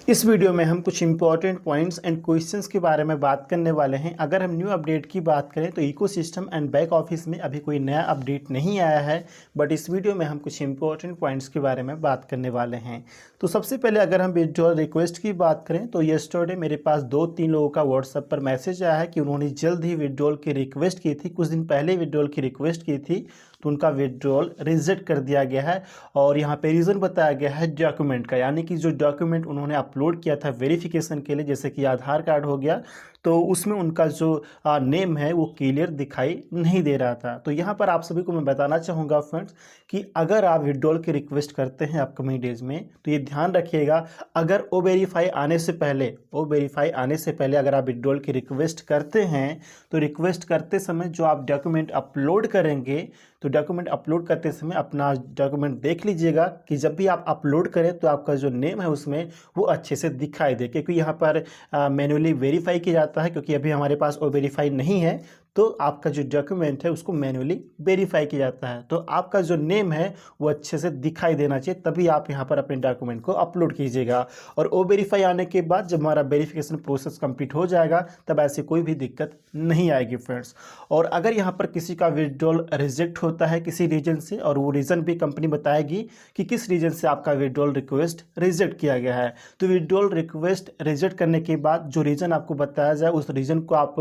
इस वीडियो में हम कुछ इंपॉर्टेंट पॉइंट्स एंड क्वेश्चंस के बारे में बात करने वाले हैं। अगर हम न्यू अपडेट की बात करें तो इकोसिस्टम एंड बैक ऑफिस में अभी कोई नया अपडेट नहीं आया है, बट इस वीडियो में हम कुछ इंपॉर्टेंट पॉइंट्स के बारे में बात करने वाले हैं। तो सबसे पहले अगर हम विड्रॉल रिक्वेस्ट की बात करें तो येस्टरडे मेरे पास 2-3 लोगों का व्हाट्सएप पर मैसेज आया है कि उन्होंने जल्द ही विड्रॉल की रिक्वेस्ट की थी, कुछ दिन पहले विड्रॉल की रिक्वेस्ट की थी, तो उनका विड्रॉल रिजेक्ट कर दिया गया है। और यहाँ पे रीज़न बताया गया है डॉक्यूमेंट का, यानी कि जो डॉक्यूमेंट उन्होंने अपलोड किया था वेरिफिकेशन के लिए, जैसे कि आधार कार्ड हो गया, तो उसमें उनका जो नेम है वो क्लियर दिखाई नहीं दे रहा था। तो यहाँ पर आप सभी को मैं बताना चाहूँगा फ्रेंड्स कि अगर आप विड्रॉल की रिक्वेस्ट करते हैं अपकमिंग डेज में तो ये ध्यान रखिएगा, अगर ओ वेरीफाई आने से पहले अगर आप विड्रॉल की रिक्वेस्ट करते हैं तो रिक्वेस्ट करते समय जो आप डॉक्यूमेंट अपलोड करेंगे तो डॉक्यूमेंट अपलोड करते समय अपना डॉक्यूमेंट देख लीजिएगा कि जब भी आप अपलोड करें तो आपका जो नेम है उसमें वो अच्छे से दिखाई दे, क्योंकि यहाँ पर मैन्युअली वेरीफाई किया जाता है, क्योंकि अभी हमारे पास ओ वेरीफाई नहीं है तो आपका जो डॉक्यूमेंट है उसको मैन्युअली वेरीफाई किया जाता है। तो आपका जो नेम है वो अच्छे से दिखाई देना चाहिए, तभी आप यहाँ पर अपने डॉक्यूमेंट को अपलोड कीजिएगा। और ओ वेरीफाई आने के बाद जब हमारा वेरिफिकेशन प्रोसेस कंप्लीट हो जाएगा तब ऐसी कोई भी दिक्कत नहीं आएगी फ्रेंड्स। और अगर यहाँ पर किसी का विड्रॉल रिजेक्ट होता है किसी रीजन से, और वो रीज़न भी कंपनी बताएगी कि किस रीजन से आपका विड्रॉल रिक्वेस्ट रिजेक्ट किया गया है, तो विड्रॉल रिक्वेस्ट रिजेक्ट करने के बाद जो रीज़न आपको बताया जाए उस रीज़न को आप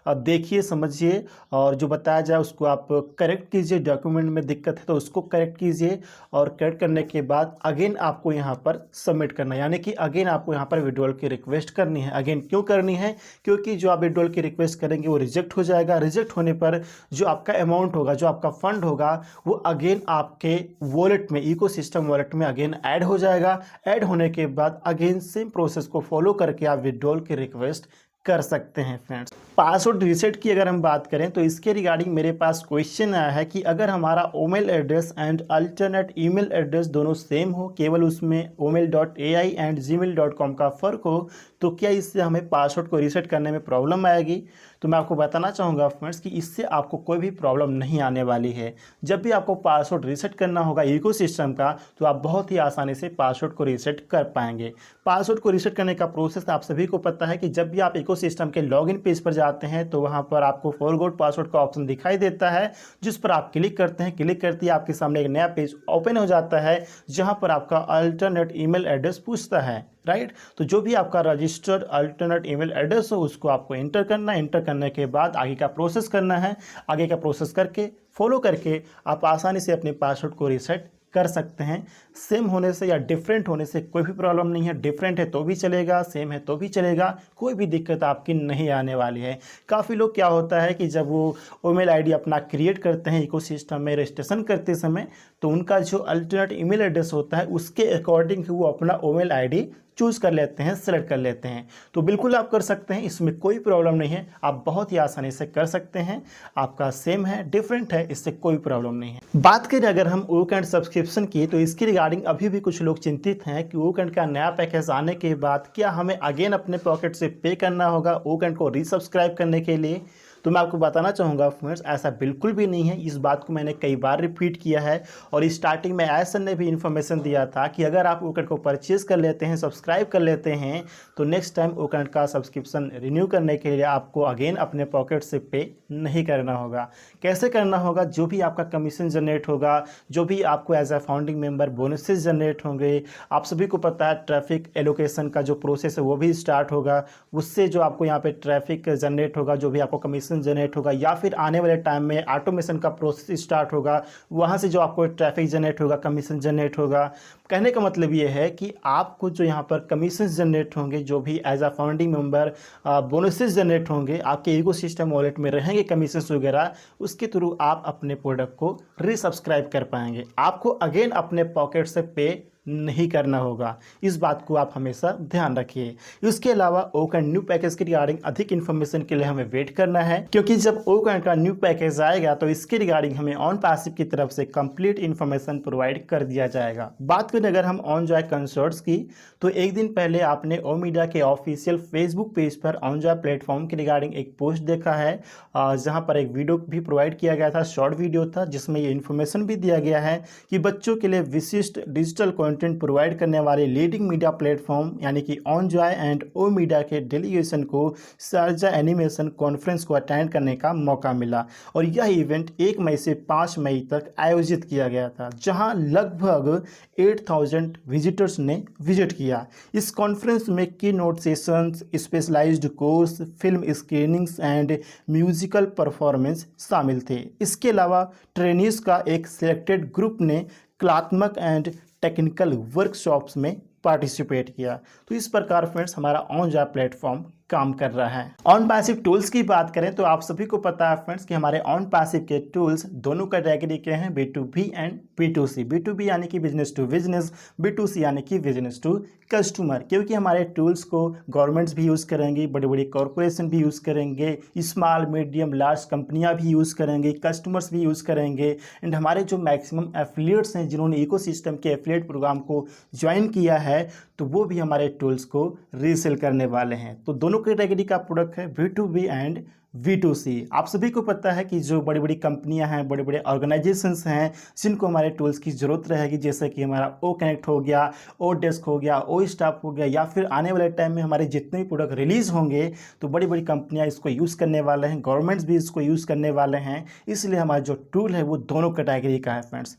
देखिए, समझिए, और जो बताया जाए उसको आप करेक्ट कीजिए। डॉक्यूमेंट में दिक्कत है तो उसको करेक्ट कीजिए, और करेक्ट करने के बाद अगेन आपको यहाँ पर सबमिट करना है, यानी कि अगेन आपको यहाँ पर विड्रॉल की रिक्वेस्ट करनी है। अगेन क्यों करनी है? क्योंकि जो आप विड्रॉल की रिक्वेस्ट करेंगे वो रिजेक्ट हो जाएगा। रिजेक्ट होने पर जो आपका अमाउंट होगा, जो आपका फंड होगा, वो अगेन आपके वॉलेट में, इकोसिस्टम वॉलेट में अगेन ऐड हो जाएगा। ऐड होने के बाद अगेन सेम प्रोसेस को फॉलो करके आप विड्रॉल की रिक्वेस्ट कर सकते हैं फ्रेंड्स। पासवर्ड रीसेट की अगर हम बात करें तो इसके रिगार्डिंग मेरे पास क्वेश्चन आया है कि अगर हमारा email address and alternate email address दोनों सेम हो, केवल उसमें omail.ai एंड gmail.com का फ़र्क हो, तो क्या इससे हमें पासवर्ड को रीसेट करने में प्रॉब्लम आएगी? तो मैं आपको बताना चाहूँगा फ्रेंड्स कि इससे आपको कोई भी प्रॉब्लम नहीं आने वाली है। जब भी आपको पासवर्ड रीसेट करना होगा इकोसिस्टम का तो आप बहुत ही आसानी से पासवर्ड को रीसेट कर पाएंगे। पासवर्ड को रीसेट करने का प्रोसेस आप सभी को पता है कि जब भी आप इकोसिस्टम के लॉगिन पेज पर जाते हैं तो वहाँ पर आपको फॉरगॉट पासवर्ड का ऑप्शन दिखाई देता है, जिस पर आप क्लिक करते हैं। क्लिक करते ही आपके सामने एक नया पेज ओपन हो जाता है जहाँ पर आपका अल्टरनेट ईमेल एड्रेस पूछता है, राइट। तो जो भी आपका रजिस्टर्ड अल्टरनेट ईमेल एड्रेस हो उसको आपको इंटर करना है। इंटर करने के बाद आगे का प्रोसेस करना है। आगे का प्रोसेस करके फॉलो करके आप आसानी से अपने पासवर्ड को रीसेट कर सकते हैं। सेम होने से या डिफरेंट होने से कोई भी प्रॉब्लम नहीं है। डिफरेंट है तो भी चलेगा, सेम है तो भी चलेगा, कोई भी दिक्कत आपकी नहीं आने वाली है। काफ़ी लोग क्या होता है कि जब वो ईमेल आईडी अपना क्रिएट करते हैं इकोसिस्टम में रजिस्ट्रेशन करते समय, तो उनका जो अल्टरनेट ईमेल एड्रेस होता है उसके अकॉर्डिंग वो अपना ईमेल आईडी चूज़ कर लेते हैं, सेलेक्ट कर लेते हैं। तो बिल्कुल आप कर सकते हैं, इसमें कोई प्रॉब्लम नहीं है। आप बहुत ही आसानी से कर सकते हैं। आपका सेम है, डिफरेंट है, इससे कोई प्रॉब्लम नहीं है। बात करें अगर हम ओकेंट सब्सक्रिप्शन की, तो इसकी रिगार्डिंग अभी भी कुछ लोग चिंतित हैं कि ओकेंट का नया पैकेज आने के बाद क्या हमें अगेन अपने पॉकेट से पे करना होगा ओकेंट को रीसब्सक्राइब करने के लिए। तो मैं आपको बताना चाहूँगा फ्रेंड्स, ऐसा बिल्कुल भी नहीं है। इस बात को मैंने कई बार रिपीट किया है, और स्टार्टिंग में एसन ने भी इन्फॉर्मेशन दिया था कि अगर आप ओकेंट को परचेज़ कर लेते हैं, सब्सक्राइब कर लेते हैं, तो नेक्स्ट टाइम ओकेंट का सब्सक्रिप्शन रिन्यू करने के लिए आपको अगेन अपने पॉकेट से पे नहीं करना होगा। कैसे करना होगा? जो भी आपका कमीशन जनरेट होगा, जो भी आपको as a founding member bonuses generate होंगे, आप सभी को पता है ट्रैफिक एलोकेशन का जो प्रोसेस है वो भी स्टार्ट होगा। उससे जो आपको यहाँ पे ट्रैफिक जनरेट होगा, जो भी आपको कमीशन जनरेट होगा, या फिर आने वाले टाइम में ऑटोमेशन का प्रोसेस स्टार्ट होगा, वहाँ से जो आपको ट्रैफिक जनरेट होगा, कमीशन जनरेट होगा। कहने का मतलब ये है कि आपको जो यहाँ पर कमीशन जनरेट होंगे, जो भी as a founding member bonuses generate होंगे, आपके इकोसिस्टम वॉलेट में रहेंगे कमीशन वगैरह, उसके थ्रू आप अपने प्रोडक्ट को रीसब्सक्राइब कर पाएंगे। आपको अगेन अपने पॉकेट से पे नहीं करना होगा। इस बात को आप हमेशा ध्यान रखिए। इसके अलावा ओकेंट न्यू पैकेज की रिगार्डिंग अधिक इन्फॉर्मेशन के लिए हमें वेट करना है, क्योंकि जब ओकेंट का न्यू पैकेज आएगा तो इसके रिगार्डिंग हमें ऑन पैसिव की तरफ से कंप्लीट इन्फॉर्मेशन प्रोवाइड कर दिया जाएगा। बात करें अगर हम ऑन जॉय कंसर्ट्स की, तो एक दिन पहले आपने ओ मीडिया के ऑफिशियल फेसबुक पेज पर ऑन जॉय प्लेटफॉर्म की रिगार्डिंग एक पोस्ट देखा है, जहाँ पर एक वीडियो भी प्रोवाइड किया गया था, शॉर्ट वीडियो था, जिसमें ये इन्फॉर्मेशन भी दिया गया है कि बच्चों के लिए विशिष्ट डिजिटल कंटेंट प्रोवाइड करने वाले लीडिंग मीडिया प्लेटफॉर्म यानी कि ऑनजॉय एंड ओ मीडिया के डेलीगेशन को शारजा एनिमेशन कॉन्फ्रेंस को अटेंड करने का मौका मिला और यह इवेंट 1 मई से 5 मई तक आयोजित किया गया था, जहां लगभग 8000 विजिटर्स ने विजिट किया। इस कॉन्फ्रेंस में keynote sessions, specialised course, film screenings and musical performance शामिल थे। इसके अलावा ट्रेनीज का एक सिलेक्टेड ग्रुप ने कलात्मक एंड टेक्निकल वर्कशॉप्स में पार्टिसिपेट किया। तो इस प्रकार फ्रेंड्स हमारा ऑनजॉय प्लेटफॉर्म काम कर रहा है। ऑन पैसिव टूल्स की बात करें तो आप सभी को पता है फ्रेंड्स कि हमारे ऑन पैसिव के टूल्स दोनों कैटेगरी के हैं, B2B एंड B2C। B2B यानी कि बिजनेस टू बिजनेस, B2C यानी कि बिजनेस टू कस्टमर, क्योंकि हमारे टूल्स को गवर्नमेंट्स भी यूज़ करेंगे, बड़े बड़े कॉरपोरेशन भी यूज़ करेंगे, स्मॉल मीडियम लार्ज कंपनियां भी यूज़ करेंगे, कस्टमर्स भी यूज़ करेंगे एंड हमारे जो मैक्सिमम एफिलिएट्स हैं जिन्होंने इकोसिस्टम के एफिलिएट प्रोग्राम को ज्वाइन किया है तो वो भी हमारे टूल्स को रीसेल करने वाले हैं। तो दोनों कैटेगरी का प्रोडक्ट है B2B एंड B2C। आप सभी को पता है कि जो बड़ी बड़ी कंपनियां हैं, बड़े बड़े ऑर्गेनाइजेशंस हैं जिनको हमारे टूल्स की ज़रूरत रहेगी, जैसे कि हमारा ओ कनेक्ट हो गया, ओ डेस्क हो गया, ओ स्टाफ हो गया, या फिर आने वाले टाइम में हमारे जितने भी प्रोडक्ट रिलीज़ होंगे तो बड़ी बड़ी कंपनियां इसको यूज़ करने वाले हैं, गवर्नमेंट्स भी इसको यूज़ करने वाले हैं। इसलिए हमारा जो टूल है वो दोनों कैटेगरी का है फ्रेंड्स।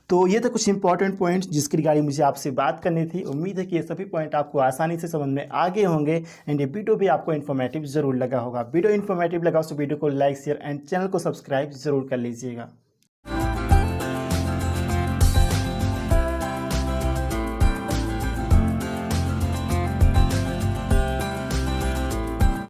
तो ये तो कुछ इंपॉर्टेंट पॉइंट्स जिसकी रिगार्डिंग मुझे आपसे बात करनी थी। उम्मीद है कि ये सभी पॉइंट आपको आसानी से समझ में आ गए होंगे एंड ये वीडियो भी आपको इन्फॉर्मेटिव जरूर लगा होगा। वीडियो इन्फॉर्मेटिव लगा तो वीडियो को लाइक शेयर एंड चैनल को सब्सक्राइब जरूर कर लीजिएगा।